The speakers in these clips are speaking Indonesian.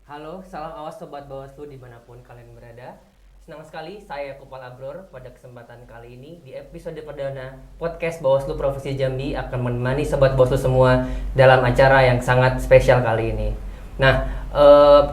Halo, salam awas Sobat Bawaslu dimanapun kalian berada. Senang sekali saya Kupal Abror pada kesempatan kali ini di episode perdana podcast Bawaslu Provinsi Jambi akan menemani Sobat Bawaslu semua dalam acara yang sangat spesial kali ini. Nah,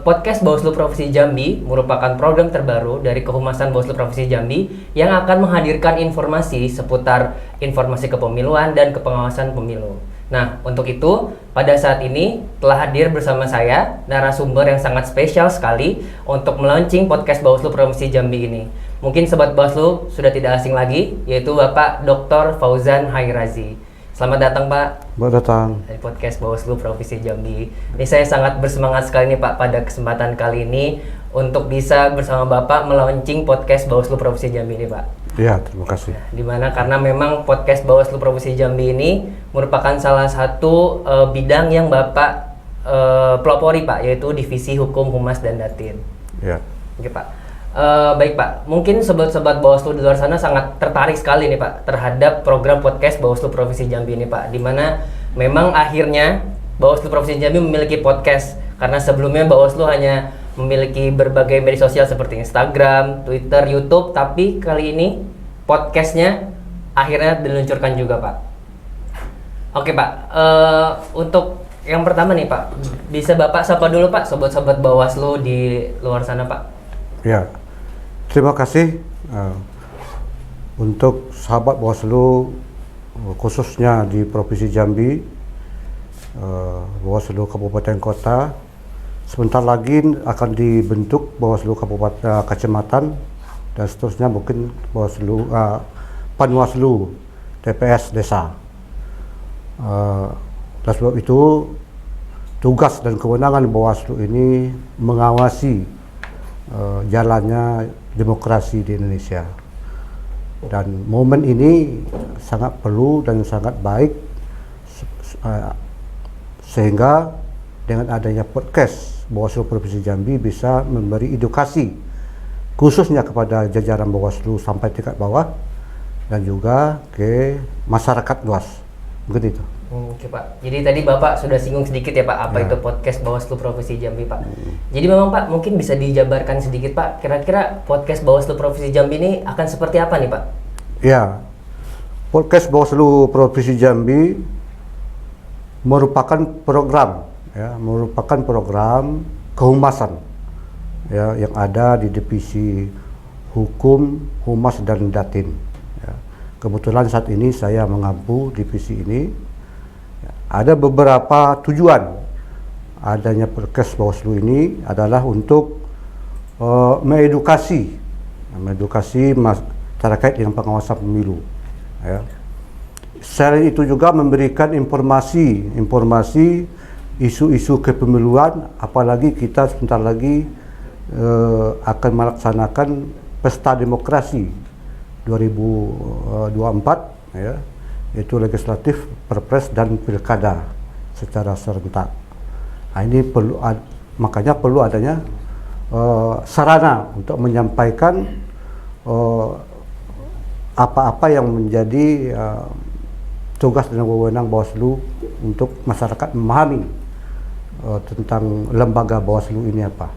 podcast Bawaslu Provinsi Jambi merupakan program terbaru dari Kehumasan Bawaslu Provinsi Jambi yang akan menghadirkan informasi seputar informasi kepemiluan dan kepengawasan pemilu. Nah, untuk itu, pada saat ini telah hadir bersama saya narasumber yang sangat spesial sekali untuk melaunching podcast Bawaslu Provinsi Jambi ini. Mungkin Sobat Bawaslu sudah tidak asing lagi, yaitu Bapak Dr. Fauzan Hairazi. Selamat datang Pak. Selamat datang Di podcast Bawaslu Provinsi Jambi. Ini saya sangat bersemangat sekali nih Pak pada kesempatan kali ini untuk bisa bersama Bapak melaunching podcast Bawaslu Provinsi Jambi ini Pak. Ya, terima kasih. Dimana karena memang podcast Bawaslu Provinsi Jambi ini merupakan salah satu bidang yang Bapak pelopori Pak, yaitu Divisi Hukum, Humas, dan Datin. Ya. Oke Pak. Baik Pak, mungkin sobat-sobat Bawaslu di luar sana sangat tertarik sekali nih Pak terhadap program podcast Bawaslu Provinsi Jambi ini Pak, dimana memang akhirnya Bawaslu Provinsi Jambi memiliki podcast karena sebelumnya Bawaslu hanya memiliki berbagai media sosial seperti Instagram, Twitter, YouTube, tapi kali ini podcastnya akhirnya diluncurkan juga Pak. Oke Pak, untuk yang pertama nih Pak, bisa Bapak sapa dulu Pak sobat-sobat Bawaslu di luar sana Pak. Ya, terima kasih untuk sahabat Bawaslu khususnya di Provinsi Jambi, Bawaslu Kabupaten Kota. Sebentar lagi akan dibentuk Bawaslu Kabupaten Kecamatan dan seterusnya mungkin Bawaslu Panwaslu TPS Desa. Dan sebab itu tugas dan kewenangan Bawaslu ini mengawasi jalannya demokrasi di Indonesia. Dan momen ini sangat perlu dan sangat baik sehingga dengan adanya podcast Bawaslu Provinsi Jambi bisa memberi edukasi khususnya kepada jajaran Bawaslu sampai tingkat bawah dan juga ke masyarakat luas. Begitu itu. Oke Pak, jadi tadi Bapak sudah singgung sedikit ya Pak, apa itu podcast Bawaslu Provinsi Jambi Pak. Jadi memang Pak, mungkin bisa dijabarkan sedikit Pak, kira-kira podcast Bawaslu Provinsi Jambi ini akan seperti apa nih Pak? Ya, podcast Bawaslu Provinsi Jambi merupakan program kehumasan ya, yang ada di Divisi Hukum, Humas, dan Datin. Ya. Kebetulan saat ini saya mengampu divisi ini. Ada beberapa tujuan adanya podcast Bawaslu ini adalah untuk mengedukasi terkait dengan pengawasan pemilu. Ya. Selain itu juga memberikan informasi isu-isu kepemiluan, apalagi kita sebentar lagi akan melaksanakan pesta demokrasi 2024 ya, yaitu legislatif, perpres, dan pilkada secara serentak. Nah, ini makanya perlu adanya sarana untuk menyampaikan apa-apa yang menjadi tugas dan wewenang Bawaslu untuk masyarakat memahami tentang lembaga Bawaslu ini apa.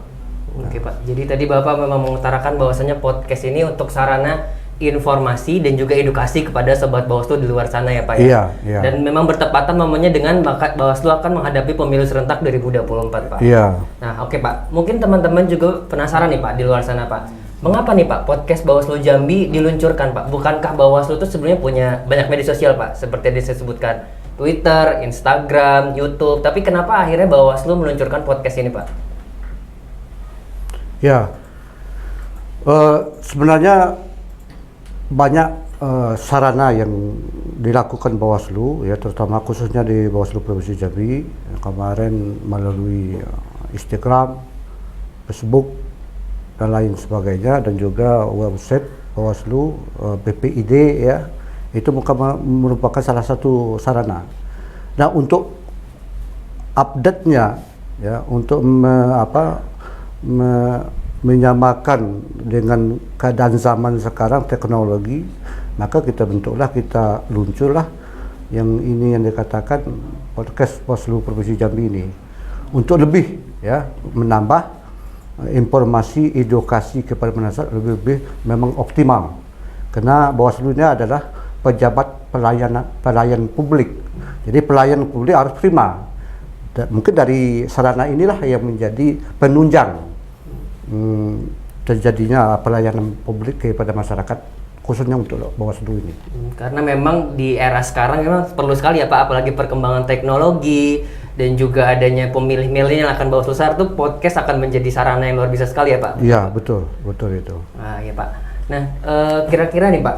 Oke Pak, jadi tadi Bapak memang mengutarakan bahwasanya podcast ini untuk sarana informasi dan juga edukasi kepada sobat Bawaslu di luar sana ya Pak ya? Iya, iya. Dan memang bertepatan momennya dengan Bawaslu akan menghadapi pemilu serentak 2024 Pak. Iya. Nah oke Pak, mungkin teman-teman juga penasaran nih Pak di luar sana Pak, mengapa nih Pak podcast Bawaslu Jambi diluncurkan Pak? Bukankah Bawaslu itu sebenarnya punya banyak media sosial Pak, seperti yang disebutkan Twitter, Instagram, YouTube, tapi kenapa akhirnya Bawaslu meluncurkan podcast ini Pak? Ya, sebenarnya banyak sarana yang dilakukan Bawaslu ya, terutama khususnya di Bawaslu Provinsi Jambi kemarin melalui Instagram, Facebook, dan lain sebagainya, dan juga website Bawaslu, BPID ya, itu merupakan salah satu sarana. Nah, untuk update-nya ya, untuk menyamakan dengan keadaan zaman sekarang teknologi, maka kita luncurlah yang dikatakan podcast Bawaslu Provinsi Jambi ini untuk lebih ya menambah informasi edukasi kepada masyarakat lebih memang optimal. Karena Bawaslu ini adalah pejabat pelayan publik. Jadi pelayan publik harus prima. Mungkin dari sarana inilah yang menjadi penunjang terjadinya pelayanan publik kepada masyarakat, khususnya untuk Bawaslu ini. Karena memang di era sekarang memang perlu sekali ya Pak, apalagi perkembangan teknologi dan juga adanya pemilih milenial akan Bawaslu SAR itu podcast akan menjadi sarana yang luar biasa sekali ya Pak. Iya betul itu. Nah ya Pak. Nah kira-kira nih Pak,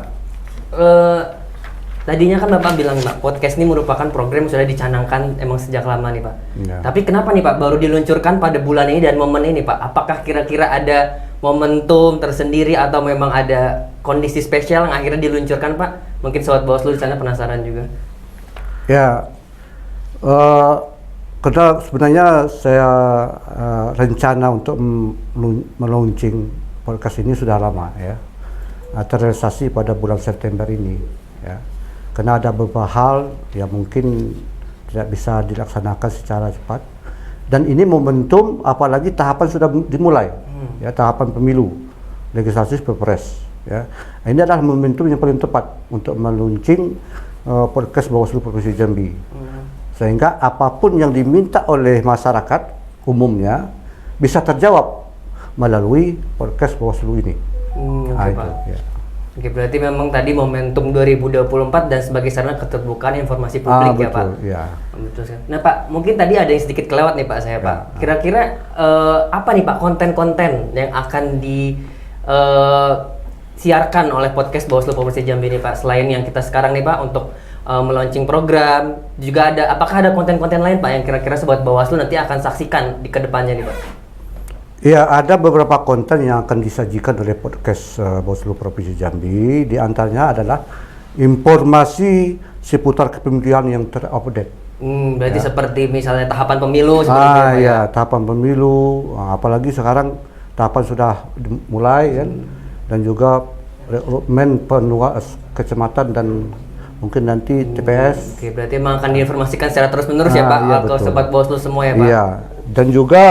tadinya kan Bapak bilang Pak, podcast ini merupakan program yang sudah dicanangkan emang sejak lama nih Pak. Ya. Tapi kenapa nih Pak baru diluncurkan pada bulan ini dan momen ini Pak? Apakah kira-kira ada momentum tersendiri atau memang ada kondisi spesial yang akhirnya diluncurkan Pak? Mungkin sobat Bawaslu di sana penasaran juga. Ya, karena sebenarnya saya rencana untuk meluncing podcast ini sudah lama ya, terrealisasi pada bulan September ini ya. Karena ada beberapa hal yang mungkin tidak bisa dilaksanakan secara cepat, dan ini momentum apalagi tahapan sudah dimulai ya, tahapan pemilu legislatif pilpres ya. Ini adalah momentum yang paling tepat untuk meluncing podcast Bawaslu Provinsi Jambi, sehingga apapun yang diminta oleh masyarakat umumnya bisa terjawab melalui podcast Bawaslu ini. Okay, Pak. Ya. Oke, berarti memang tadi momentum 2024 dan sebagai sarana keterbukaan informasi publik ya Pak. Ya. Betul sekali. Nah Pak, mungkin tadi ada yang sedikit kelewat nih Pak saya Pak. Kira-kira apa nih Pak konten-konten yang akan disiarkan oleh podcast Bawaslu Provinsi Jambi ini Pak, selain yang kita sekarang nih Pak untuk melaunching program, juga ada, apakah ada konten-konten lain Pak yang kira-kira sobat Bawaslu nanti akan saksikan di kedepannya nih Pak? Ya, ada beberapa konten yang akan disajikan oleh podcast Bawaslu Provinsi Jambi. Di antaranya adalah informasi seputar kepemilikan yang terupdate. Berarti ya, seperti misalnya tahapan pemilu seperti itu ya? Ya, tahapan pemilu, apalagi sekarang tahapan sudah dimulai kan, dan juga rekrutmen penguas kecamatan dan mungkin nanti TPS. Oke, berarti memang akan diinformasikan secara terus-menerus ya Pak, ke sobat Bawaslu semua ya Pak? Iya, dan juga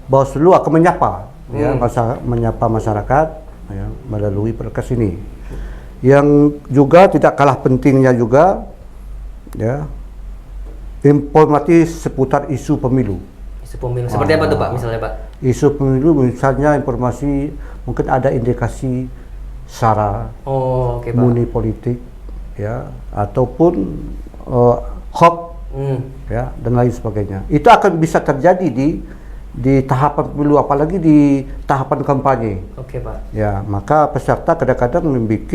Bawaslu akan menyapa, ya, menyapa masyarakat ya, melalui podcast ini. Yang juga tidak kalah pentingnya juga, ya, informasi seputar isu pemilu. Isu pemilu, seperti apa tuh Pak misalnya Pak? Isu pemilu misalnya informasi, mungkin ada indikasi SARA, muni politik, ya, ataupun hoax, ya, dan lain sebagainya. Itu akan bisa terjadi di tahapan pemilu, apalagi di tahapan kampanye. Oke Pak. Ya, maka peserta kadang-kadang membuat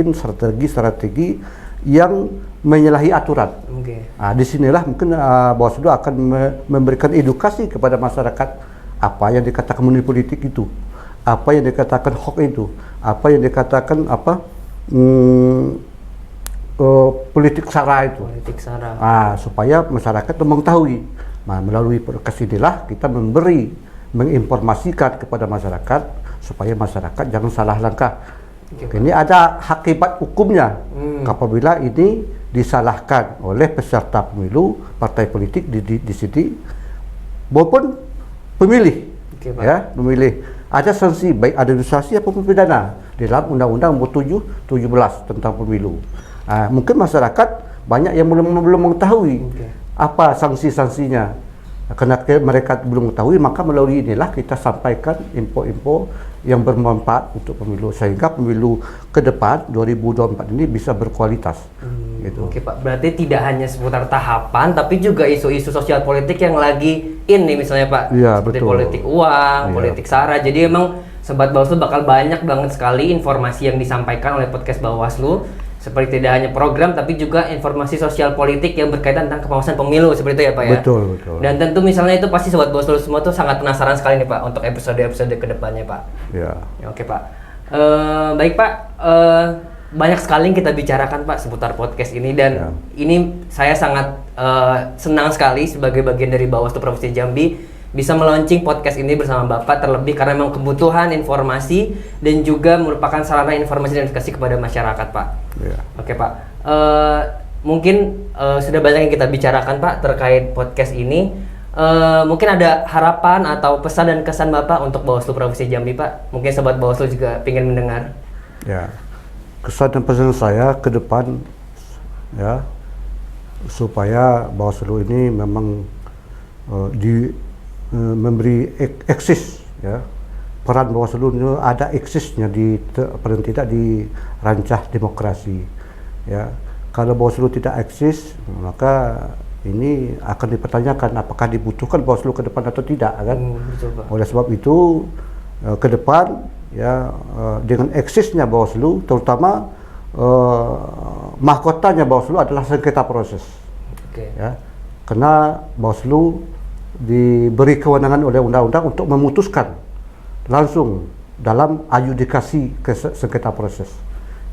strategi yang menyalahi aturan. Oke. Nah, disinilah mungkin Bawaslu akan memberikan edukasi kepada masyarakat apa yang dikatakan money politik itu, apa yang dikatakan hoax itu, apa yang dikatakan politik sara itu. Politik sara. Supaya masyarakat mengetahui. Nah, melalui podcast inilah kita menginformasikan kepada masyarakat supaya masyarakat jangan salah langkah. Ini ada akibat hukumnya apabila ini disalahkan oleh peserta pemilu, partai politik di sini maupun pemilih. Ya, pemilih. Ada sanksi baik administrasi ataupun pidana di dalam Undang-Undang Nomor 7/17 tentang pemilu. Mungkin masyarakat banyak yang belum mengetahui apa sanksi-sanksinya. Karena mereka belum mengetahui, maka melalui inilah kita sampaikan info-info yang bermanfaat untuk pemilu, sehingga pemilu ke depan 2024 ini bisa berkualitas. Gitu. Oke Pak, berarti tidak hanya seputar tahapan, tapi juga isu-isu sosial politik yang lagi nih misalnya Pak, ya, seperti betul. Politik uang, politik sara. Jadi emang sobat Bawaslu bakal banyak banget sekali informasi yang disampaikan oleh podcast Bawaslu. Seperti tidak hanya program, tapi juga informasi sosial politik yang berkaitan tentang kepengurusan pemilu, seperti itu ya Pak ya? Betul. Dan tentu misalnya itu pasti Sobat Bawaslu semua tuh sangat penasaran sekali nih Pak, untuk episode-episode kedepannya Pak. Ya. Oke Pak. Baik Pak, banyak sekali yang kita bicarakan Pak seputar podcast ini, dan ini saya sangat senang sekali sebagai bagian dari Bawaslu Provinsi Jambi bisa melaunching podcast ini bersama Bapak, terlebih karena memang kebutuhan informasi dan juga merupakan sarana informasi dan edukasi kepada masyarakat Pak. Oke Pak, mungkin sudah banyak yang kita bicarakan Pak terkait podcast ini. mungkin ada harapan atau pesan dan kesan Bapak untuk Bawaslu Provinsi Jambi, Pak. Mungkin sobat Bawaslu juga ingin mendengar. Ya, kesan dan pesan saya ke depan ya supaya Bawaslu ini memang memberi eksis ya. Peran Bawaslu itu ada eksisnya paling tidak di rancah demokrasi ya. Kalau Bawaslu tidak eksis, maka ini akan dipertanyakan apakah dibutuhkan Bawaslu ke depan atau tidak kan. Oleh sebab itu ke depan ya dengan eksisnya Bawaslu, terutama mahkotanya Bawaslu adalah sengketa proses. Ya. Karena Bawaslu diberi kewenangan oleh undang-undang untuk memutuskan langsung dalam adjudikasi sengketa proses.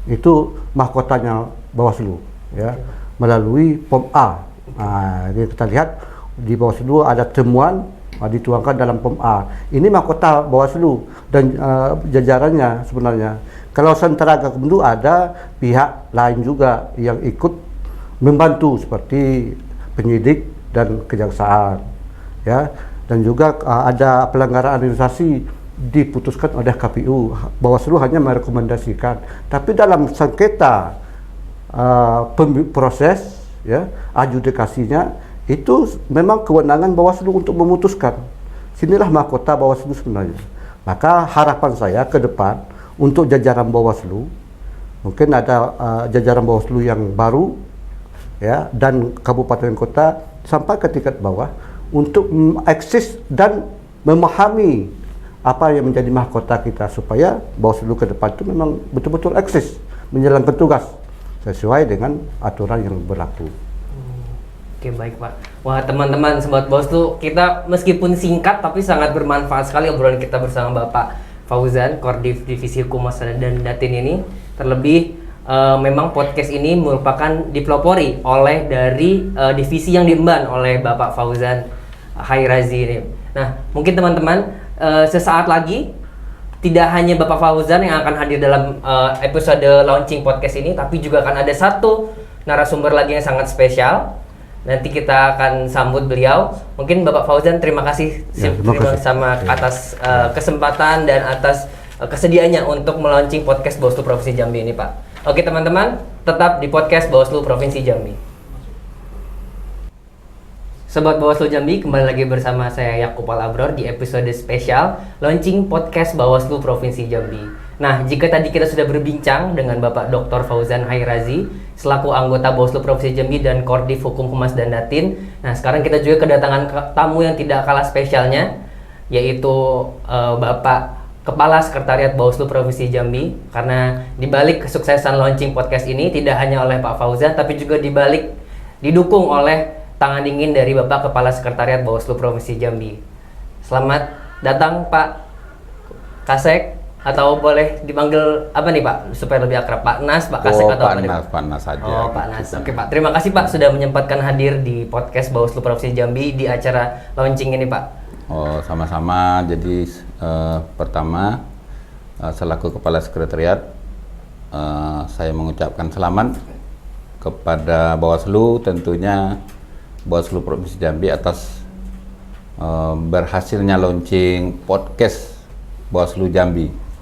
Itu mahkotanya Bawaslu ya, melalui POM A. Jadi kita lihat di Bawaslu ada temuan dituangkan dalam POM A. Ini mahkota Bawaslu dan jajarannya sebenarnya. Kalau Sentra Gakumdu ada pihak lain juga yang ikut membantu seperti penyidik dan kejaksaan ya, dan juga ada pelanggaran administrasi diputuskan oleh KPU. Bawaslu hanya merekomendasikan, tapi dalam sengketa proses ya adjudikasinya itu memang kewenangan Bawaslu untuk memutuskan. Sinilah mahkota Bawaslu sebenarnya. Maka harapan saya ke depan untuk jajaran Bawaslu, mungkin ada jajaran Bawaslu yang baru ya dan kabupaten kota sampai ke tingkat bawah untuk mengakses dan memahami apa yang menjadi mahkota kita supaya Bawaslu ke depan itu memang betul-betul eksis menjalankan tugas sesuai dengan aturan yang berlaku. Oke, baik Pak. Wah, teman-teman sobat Bawaslu, kita meskipun singkat tapi sangat bermanfaat sekali obrolan kita bersama Bapak Fauzan, Kordiv Divisi Hukum dan Datin ini. Terlebih memang podcast ini merupakan dipelopori oleh dari divisi yang diemban oleh Bapak Fauzan Hairazi ini. Nah, mungkin teman-teman sesaat lagi tidak hanya Bapak Fauzan yang akan hadir dalam episode launching podcast ini, tapi juga akan ada satu narasumber lagi yang sangat spesial. Nanti kita akan sambut beliau. Mungkin Bapak Fauzan terima kasih atas kesempatan dan atas kesediaannya untuk melaunching podcast Bawaslu Provinsi Jambi ini, Pak. Oke teman-teman, tetap di podcast Bawaslu Provinsi Jambi. Sobat Bawaslu Jambi, kembali lagi bersama saya Yakupal Abror di episode spesial launching podcast Bawaslu Provinsi Jambi. Nah, jika tadi kita sudah berbincang dengan Bapak Dr. Fauzan Hairazi selaku anggota Bawaslu Provinsi Jambi dan Kordiv Hukum Humas dan Datin. Nah, sekarang kita juga kedatangan tamu yang tidak kalah spesialnya, yaitu Bapak Kepala Sekretariat Bawaslu Provinsi Jambi. Karena dibalik kesuksesan launching podcast ini tidak hanya oleh Pak Fauzan, tapi juga didukung oleh tangan dingin dari Bapak Kepala Sekretariat Bawaslu Provinsi Jambi. Selamat datang Pak Kasek, atau boleh dipanggil apa nih Pak supaya lebih akrab, Pak Nas, Pak Kasek atau Pak Nas, Pak Nas saja. Oh, Pak Nas. Oke Pak, terima kasih Pak sudah menyempatkan hadir di podcast Bawaslu Provinsi Jambi di acara launching ini Pak. Oh, sama-sama. Jadi pertama selaku Kepala Sekretariat saya mengucapkan selamat kepada Bawaslu, tentunya Bawaslu Provinsi Jambi atas berhasilnya launching podcast Bawaslu Jambi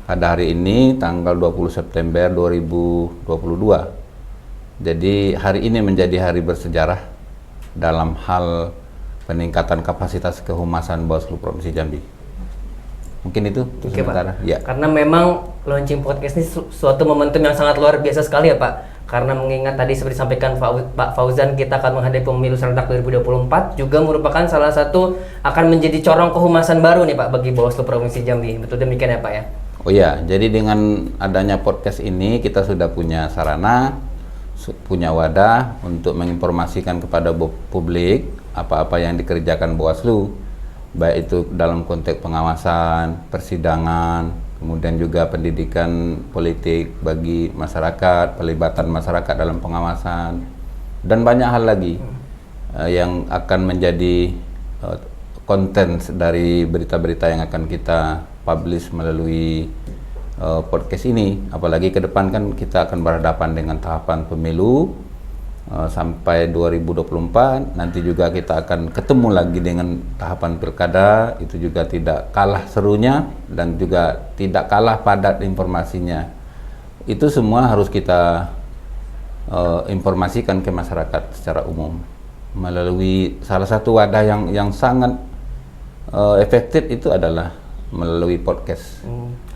pada hari ini tanggal 20 September 2022. Jadi hari ini menjadi hari bersejarah dalam hal peningkatan kapasitas kehumasan Bawaslu Provinsi Jambi. Mungkin itu sementara. Ya. Karena memang launching podcast ini suatu momentum yang sangat luar biasa sekali ya Pak. Karena mengingat tadi seperti disampaikan Pak Fauzan, kita akan menghadapi pemilu serentak 2024, juga merupakan salah satu akan menjadi corong kehumasan baru nih Pak bagi Bawaslu Provinsi Jambi. Betul demikian ya Pak ya? Oh ya, jadi dengan adanya podcast ini kita sudah punya sarana, punya wadah untuk menginformasikan kepada publik apa-apa yang dikerjakan Bawaslu, baik itu dalam konteks pengawasan, persidangan, kemudian juga pendidikan politik bagi masyarakat, pelibatan masyarakat dalam pengawasan, dan banyak hal lagi yang akan menjadi konten dari berita-berita yang akan kita publish melalui podcast ini. Apalagi ke depan kan kita akan berhadapan dengan tahapan pemilu sampai 2024. Nanti juga kita akan ketemu lagi dengan tahapan pilkada, itu juga tidak kalah serunya dan juga tidak kalah padat informasinya. Itu semua harus kita informasikan ke masyarakat secara umum melalui salah satu wadah yang sangat efektif itu adalah melalui podcast.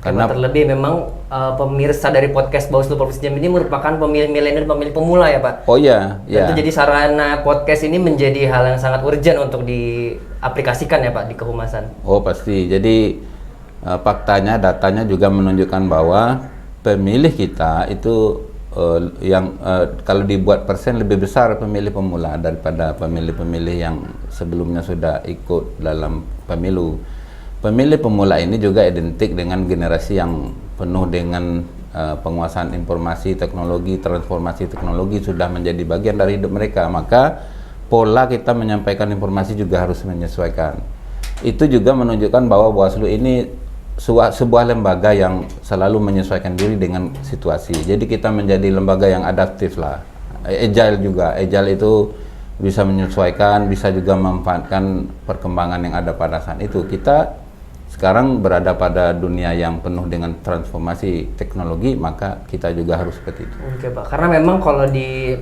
Karena terlebih memang pemirsa dari podcast Bawaslu Provinsi Jambi ini merupakan pemilih milenial, pemilih pemula ya Pak. Oh iya, ya. Tentu jadi sarana podcast ini menjadi hal yang sangat urgent untuk diaplikasikan ya Pak di kehumasan. Oh pasti. Jadi faktanya, datanya juga menunjukkan bahwa pemilih kita itu kalau dibuat persen lebih besar pemilih pemula daripada pemilih-pemilih yang sebelumnya sudah ikut dalam pemilu. Pemilih pemula ini juga identik dengan generasi yang penuh dengan penguasaan informasi, teknologi, transformasi teknologi sudah menjadi bagian dari hidup mereka. Maka pola kita menyampaikan informasi juga harus menyesuaikan. Itu juga menunjukkan bahwa Bawaslu ini sebuah lembaga yang selalu menyesuaikan diri dengan situasi. Jadi kita menjadi lembaga yang adaptif lah. Agile juga. Agile itu bisa menyesuaikan, bisa juga memanfaatkan perkembangan yang ada pada saat itu. Kita sekarang berada pada dunia yang penuh dengan transformasi teknologi, maka kita juga harus seperti itu. Oke Pak, karena memang kalau di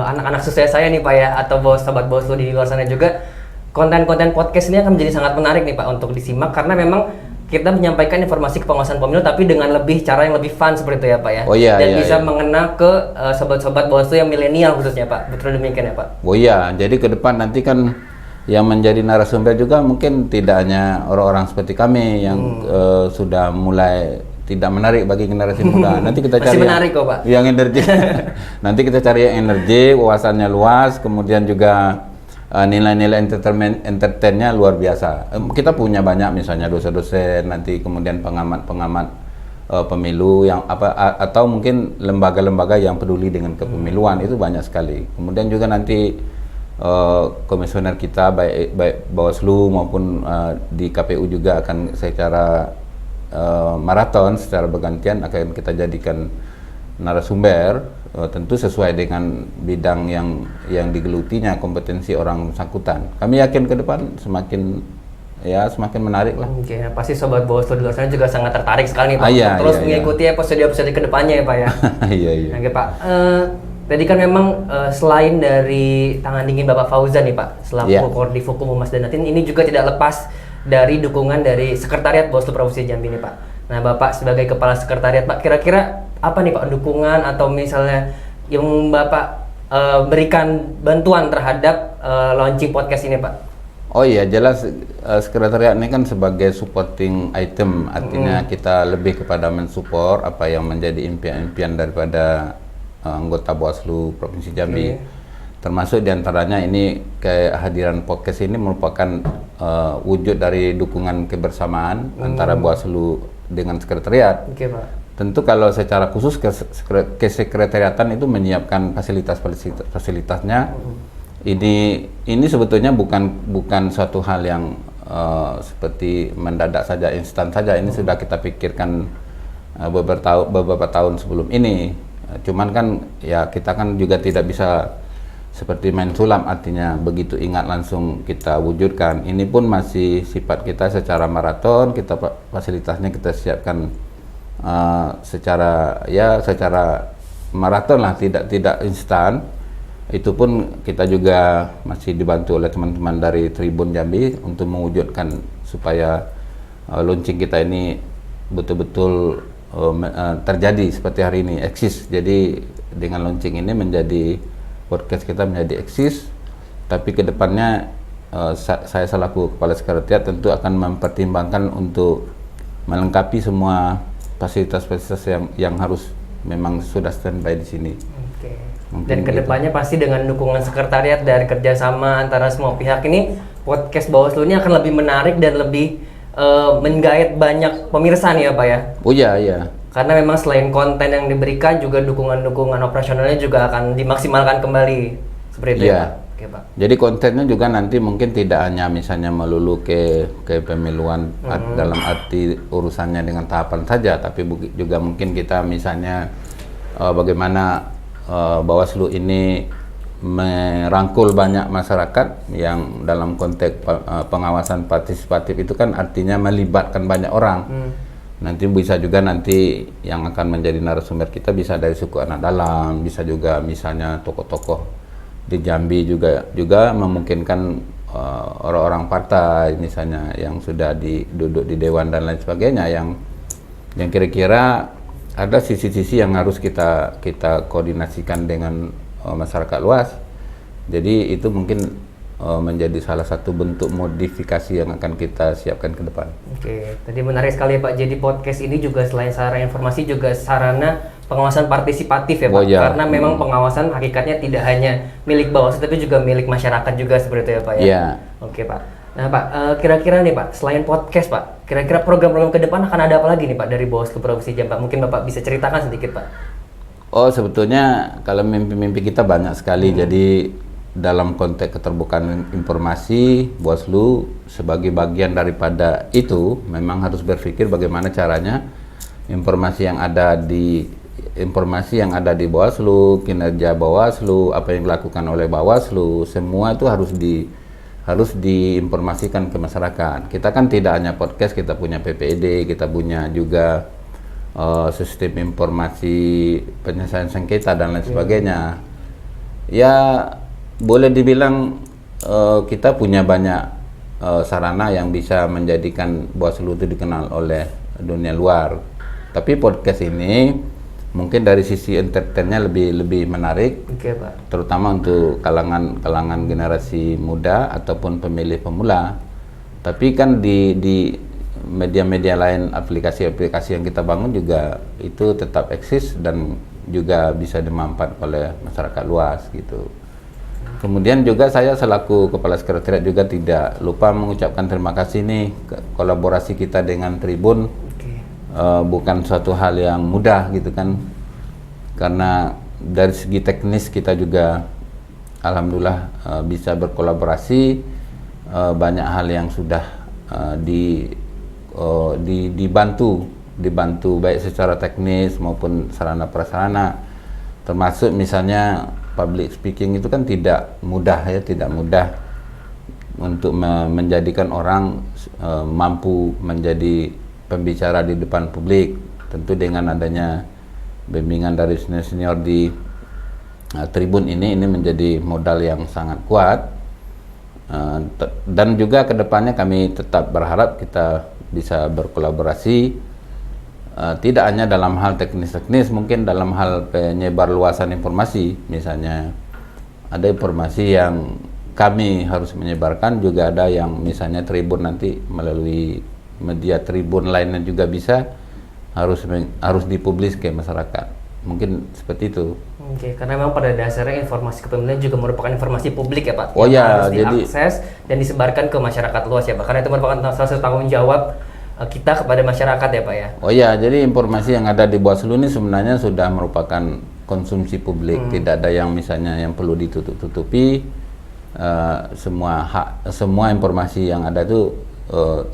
anak-anak sukses saya nih Pak ya, atau sobat Bawaslu di luar sana juga, konten-konten podcast ini akan menjadi sangat menarik nih Pak untuk disimak, karena memang kita menyampaikan informasi kepenguasaan pemilu tapi dengan cara yang lebih fun seperti itu ya Pak ya. Oh iya, dan iya, bisa iya. mengena ke sobat-sobat Bawaslu yang milenial khususnya Pak. Betul demikian ya Pak? Oh iya, jadi ke depan nanti kan yang menjadi narasumber juga mungkin tidak hanya orang-orang seperti kami yang sudah mulai tidak menarik bagi generasi muda. Nanti kita cari masih menarik kok Pak. Yang energi. Nanti kita cari yang energi, wawasannya luas, kemudian juga nilai-nilai entertainnya luar biasa. Kita punya banyak misalnya dosen-dosen, nanti kemudian pengamat-pengamat pemilu yang atau mungkin lembaga-lembaga yang peduli dengan kepemiluan, itu banyak sekali. Kemudian juga nanti komisioner kita baik Bawaslu maupun di KPU juga akan secara maraton, secara bergantian akan kita jadikan narasumber, tentu sesuai dengan bidang yang digelutinya, kompetensi orang bersangkutan. Kami yakin ke depan semakin menarik lah. Oke, pasti sobat Bawaslu di luar sana juga sangat tertarik sekali nih Pak. Iya, terus iya, mengikuti episode-episode kedepannya ya Pak ya. Iya, iya. Oke Pak, tadi kan memang selain dari tangan dingin Bapak Fauzan nih Pak, selaku Koordinasi Hukum Humas dan Datin, ini juga tidak lepas dari dukungan dari Sekretariat Bawaslu Provinsi Jambi nih Pak. Nah Bapak sebagai Kepala Sekretariat Pak, kira-kira apa nih Pak dukungan atau misalnya yang Bapak berikan bantuan terhadap launching podcast ini Pak? Oh iya, jelas sekretariat ini kan sebagai supporting item, artinya kita lebih kepada mensupport apa yang menjadi impian-impian daripada anggota Bawaslu Provinsi Jambi. Termasuk diantaranya ini kehadiran podcast ini merupakan wujud dari dukungan kebersamaan antara Bawaslu dengan sekretariat. Oke Pak. Tentu kalau secara khusus kesekretariatan itu menyiapkan fasilitasnya. Ini sebetulnya bukan suatu hal yang seperti mendadak saja, instan saja. Ini sudah kita pikirkan beberapa tahun sebelum ini. Cuman kan ya kita kan juga tidak bisa seperti main sulap, artinya begitu ingat langsung kita wujudkan. Ini pun masih sifat kita secara maraton, kita fasilitasnya kita siapkan secara maraton lah, tidak instan. Itu pun kita juga masih dibantu oleh teman-teman dari Tribun Jambi untuk mewujudkan supaya launching kita ini betul-betul terjadi seperti hari ini, eksis. Jadi dengan launching ini menjadi podcast kita menjadi eksis, tapi kedepannya saya selaku Kepala Sekretariat tentu akan mempertimbangkan untuk melengkapi semua fasilitas-fasilitas yang harus memang sudah standby di sini. Oke. Dan kedepannya pasti dengan dukungan sekretariat dan kerjasama antara semua pihak ini, podcast Bawaslu ini akan lebih menarik dan lebih menggait banyak pemirsa nih ya Pak ya? Oh iya, iya. Karena memang selain konten yang diberikan, juga dukungan-dukungan operasionalnya juga akan dimaksimalkan kembali. Seperti itu ya Pak? Oke, Pak. Jadi kontennya juga nanti mungkin tidak hanya misalnya melulu ke pemiluan dalam arti urusannya dengan tahapan saja, tapi juga mungkin kita misalnya bagaimana Bawaslu ini merangkul banyak masyarakat yang dalam konteks pengawasan partisipatif itu kan artinya melibatkan banyak orang. Nanti bisa juga nanti yang akan menjadi narasumber kita bisa dari suku anak dalam, bisa juga misalnya tokoh-tokoh di Jambi juga memungkinkan orang-orang partai misalnya yang sudah duduk di dewan dan lain sebagainya yang kira-kira ada sisi-sisi yang harus kita koordinasikan dengan masyarakat luas. Jadi itu mungkin menjadi salah satu bentuk modifikasi yang akan kita siapkan ke depan. Oke, tadi menarik sekali ya Pak. Jadi podcast ini juga selain sarana informasi juga sarana pengawasan partisipatif ya Pak. Karena memang pengawasan hakikatnya tidak hanya milik Bawaslu tapi juga milik masyarakat juga seperti itu ya Pak ya. Iya. Oke Pak. Nah Pak, kira-kira nih Pak, selain podcast Pak, kira-kira program-program ke depan akan ada apa lagi nih Pak dari Bawaslu Provinsi Jambi Pak? Mungkin Bapak bisa ceritakan sedikit Pak. Oh sebetulnya kalau mimpi-mimpi kita banyak sekali. Jadi dalam konteks keterbukaan informasi, Bawaslu sebagai bagian daripada itu memang harus berpikir bagaimana caranya informasi yang ada di Bawaslu, kinerja Bawaslu, apa yang dilakukan oleh Bawaslu, semua itu harus diinformasikan ke masyarakat. Kita kan tidak hanya podcast, kita punya PPED, kita punya juga sistem informasi penyelesaian sengketa dan lain sebagainya. Ya boleh dibilang kita punya banyak sarana yang bisa menjadikan Bawaslu itu dikenal oleh dunia luar. Tapi podcast ini mungkin dari sisi entertainnya lebih menarik, Pak. Terutama untuk kalangan generasi muda ataupun pemilih pemula. Tapi kan di media-media lain, aplikasi-aplikasi yang kita bangun juga itu tetap eksis dan juga bisa dimanfaatkan oleh masyarakat luas gitu. Kemudian juga saya selaku Kepala Sekretariat juga tidak lupa mengucapkan terima kasih nih kolaborasi kita dengan Tribun. Bukan suatu hal yang mudah gitu kan, karena dari segi teknis kita juga alhamdulillah bisa berkolaborasi, banyak hal yang sudah dibantu baik secara teknis maupun sarana prasarana, termasuk misalnya public speaking itu kan tidak mudah untuk menjadikan orang mampu menjadi pembicara di depan publik. Tentu dengan adanya bimbingan dari senior di Tribun ini menjadi modal yang sangat kuat, dan juga kedepannya kami tetap berharap kita bisa berkolaborasi, tidak hanya dalam hal teknis-teknis, mungkin dalam hal penyebar luasan informasi. Misalnya ada informasi yang kami harus menyebarkan, juga ada yang misalnya Tribun nanti melalui media Tribun lainnya juga bisa harus dipublis ke masyarakat. Mungkin seperti itu. Oke, karena memang pada dasarnya informasi kepemilikan juga merupakan informasi publik ya Pak. Oh yang ya, harus diakses dan disebarkan ke masyarakat luas ya Pak. Karena itu merupakan salah satu tanggung jawab kita kepada masyarakat ya Pak ya. Oh ya, jadi informasi yang ada di Bawaslu ini sebenarnya sudah merupakan konsumsi publik. Tidak ada yang misalnya yang perlu ditutup-tutupi. Semua informasi yang ada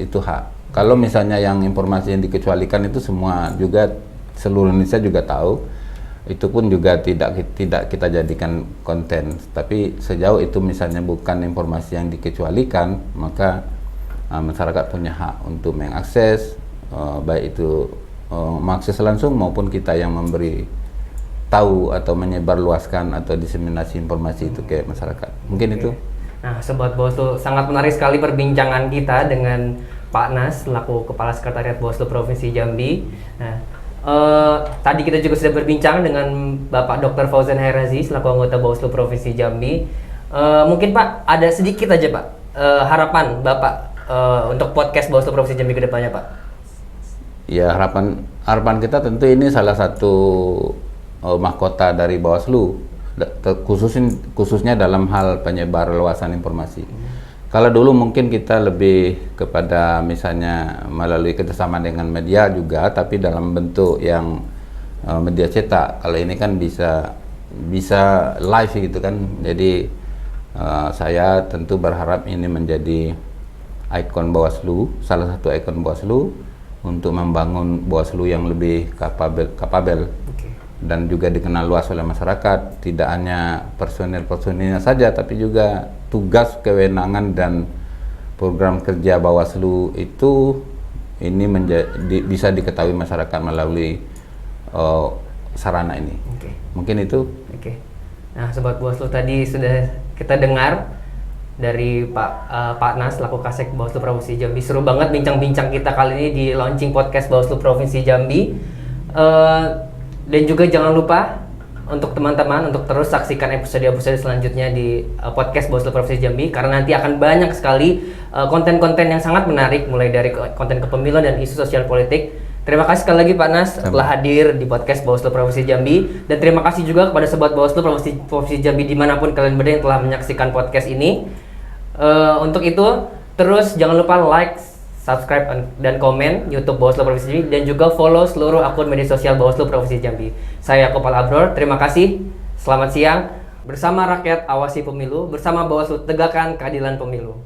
itu hak. Kalau misalnya yang informasi yang dikecualikan itu semua juga seluruh Indonesia juga tahu, itu pun juga tidak kita jadikan konten. Tapi sejauh itu misalnya bukan informasi yang dikecualikan, maka masyarakat punya hak untuk mengakses, baik itu mengakses langsung maupun kita yang memberi tahu atau menyebarluaskan atau diseminasi informasi itu ke masyarakat. Mungkin itu. Nah, Sobat Bawaslu, sangat menarik sekali perbincangan kita dengan Pak Nas, selaku Kepala Sekretariat Bawaslu Provinsi Jambi. Nah, tadi kita juga sudah berbincang dengan Bapak Dr. Fauzan Hairazi, selaku anggota Bawaslu Provinsi Jambi. Mungkin Pak, ada sedikit aja Pak, harapan Bapak untuk podcast Bawaslu Provinsi Jambi ke depannya Pak. Ya, harapan kita tentu ini salah satu mahkota dari Bawaslu, khususnya dalam hal penyebar luasan informasi. Kalau dulu mungkin kita lebih kepada misalnya melalui kerjasama dengan media juga, tapi dalam bentuk yang media cetak. Kalau ini kan bisa live gitu kan. Jadi saya tentu berharap ini menjadi ikon Bawaslu, salah satu ikon Bawaslu untuk membangun Bawaslu yang lebih kapabel. dan juga dikenal luas oleh masyarakat, tidak hanya personil-personilnya saja, tapi juga tugas, kewenangan, dan program kerja Bawaslu itu ini bisa diketahui masyarakat melalui sarana ini. Mungkin itu. Nah, Sobat Bawaslu, tadi sudah kita dengar dari Pak Nas, selaku Kasek Bawaslu Provinsi Jambi. Seru banget bincang-bincang kita kali ini di launching podcast Bawaslu Provinsi Jambi. Dan juga jangan lupa untuk teman-teman untuk terus saksikan episode-episode selanjutnya di podcast Bawaslu Provinsi Jambi, karena nanti akan banyak sekali konten-konten yang sangat menarik, mulai dari konten kepemiluan dan isu sosial politik. Terima kasih sekali lagi Pak Nas telah hadir di podcast Bawaslu Provinsi Jambi, dan terima kasih juga kepada Sobat Bawaslu Provinsi Jambi dimanapun kalian berada yang telah menyaksikan podcast ini. Untuk itu terus jangan lupa like, subscribe, dan komen YouTube Bawaslu Provinsi Jambi, dan juga follow seluruh akun media sosial Bawaslu Provinsi Jambi. Saya Kopal Abror, terima kasih. Selamat siang. Bersama rakyat awasi pemilu, bersama Bawaslu tegakkan keadilan pemilu.